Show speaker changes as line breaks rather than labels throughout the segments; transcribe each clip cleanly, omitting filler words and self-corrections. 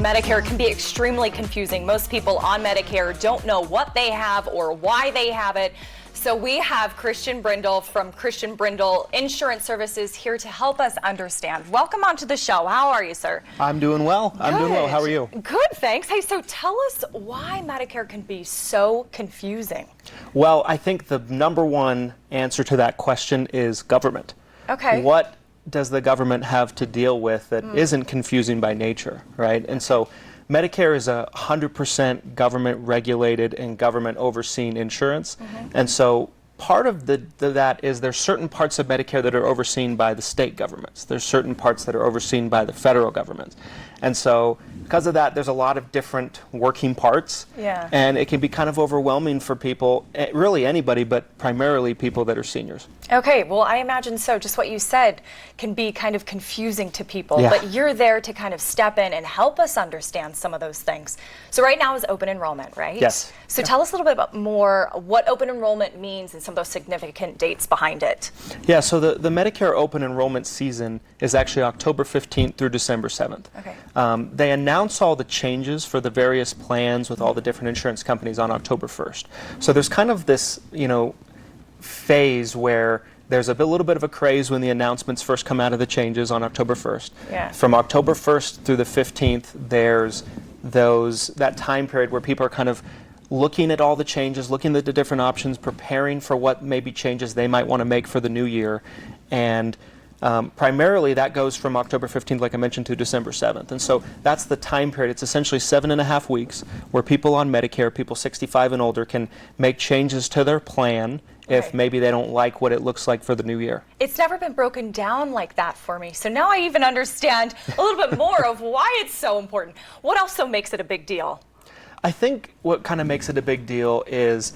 Medicare can be extremely confusing. Most people on Medicare don't know what they have or why they have it. So we have Christian Brindle from Christian Brindle Insurance Services here to help us understand. Welcome onto the show. How are you, sir?
I'm doing well. I'm doing well. How are you?
Good, thanks. Hey, so tell us why Medicare can be so confusing.
Well, I think the number one answer to that question is government.
Okay.
What does the government have to deal with that isn't confusing by nature, right? And so Medicare is 100% government regulated and government overseen insurance. And so part of that is there's certain parts of Medicare that are overseen by the state governments. There's certain parts that are overseen by the federal government. And so because of that, there's a lot of different working parts.
Yeah.
And it can be kind of overwhelming for people, really anybody, but primarily people that are seniors.
Okay, well, I imagine so. Just what you said can be kind of confusing to people,
Yeah.
but you're there to kind of step in and help us understand some of those things. So right now is open enrollment, right?
Yes.
So tell us a little bit about more what open enrollment means and some of those significant dates behind it.
Yeah, so the Medicare open enrollment season is actually October 15th through December 7th.
Okay.
They announce all the changes for the various plans with all the different insurance companies on October 1st. So there's kind of this, phase where there's a little bit of a craze when the announcements first come out of the changes on October 1st.
Yeah.
From October 1st through the 15th, there's that time period where people are kind of looking at all the changes, looking at the different options, preparing for what maybe changes they might want to make for the new year. And primarily that goes from October 15th, like I mentioned, to December 7th. And so that's the time period. It's essentially 7.5 weeks where people on Medicare, people 65 and older, can make changes to their plan if maybe they don't like what it looks like for the new year.
It's never been broken down like that for me. So now I even understand a little bit more of why it's so important. What else so makes it a big deal?
I think what kind of makes it a big deal is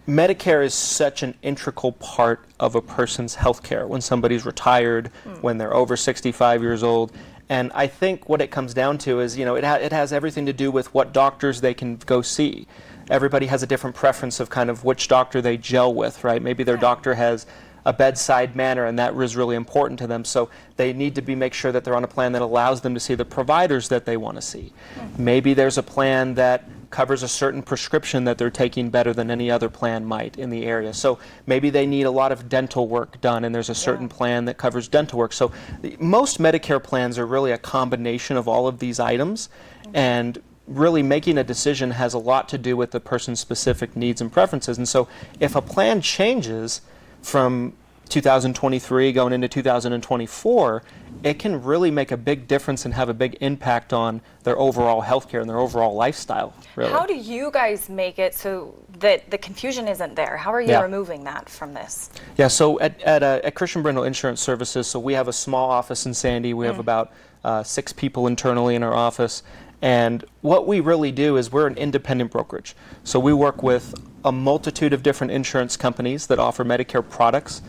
Medicare is such an integral part of a person's health care when somebody's retired, when they're over 65 years old. And I think what it comes down to is, it has everything to do with what doctors they can go see. Everybody has a different preference of kind of which doctor they gel with, right? Maybe their doctor has a bedside manner and that is really important to them. So they need to make sure that they're on a plan that allows them to see the providers that they want to see. Maybe there's a plan that covers a certain prescription that they're taking better than any other plan might in the area. So maybe they need a lot of dental work done and there's a certain plan that covers dental work. So most Medicare plans are really a combination of all of these items, and really making a decision has a lot to do with the person's specific needs and preferences. And so if a plan changes from 2023 going into 2024, it can really make a big difference and have a big impact on their overall healthcare and their overall lifestyle. Really.
How do you guys make it so that the confusion isn't there? How are you removing that from this?
Yeah, so at Christian Brindle Insurance Services, so we have a small office in Sandy. We have about 6 people internally in our office. And what we really do is we're an independent brokerage. So we work with a multitude of different insurance companies that offer Medicare products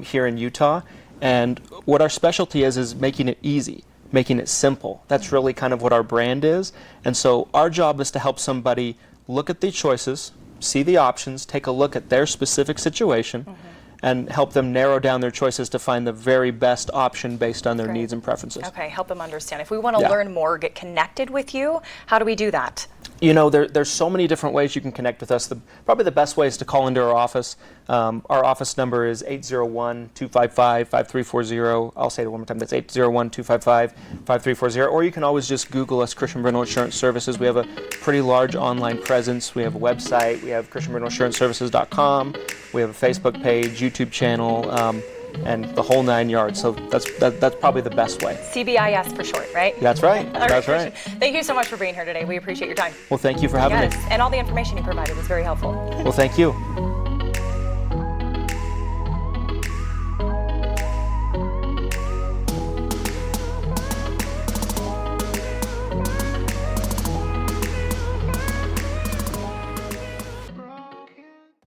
here in Utah. And what our specialty is making it easy, making it simple. That's really kind of what our brand is. And so our job is to help somebody look at the choices, see the options, take a look at their specific situation, and help them narrow down their choices to find the very best option based on their needs and preferences.
Okay, help them understand. If we want to learn more, get connected with you, how do we do that?
There's so many different ways you can connect with us. Probably the best way is to call into our office. Our office number is 801-255-5340. I'll say it one more time. That's 801-255-5340. Or you can always just Google us, Christian Brindle Insurance Services. We have a pretty large online presence. We have a website. We have ChristianBrindleInsuranceServices.com. We have a Facebook page, YouTube channel, and the whole 9 yards. So that's probably the best way.
CBIS for short, right?
That's right.
All
That's
right.
right.
Thank you so much for being here today. We appreciate your time.
Well, thank you for having me.
And all the information you provided was very helpful.
Well, thank you.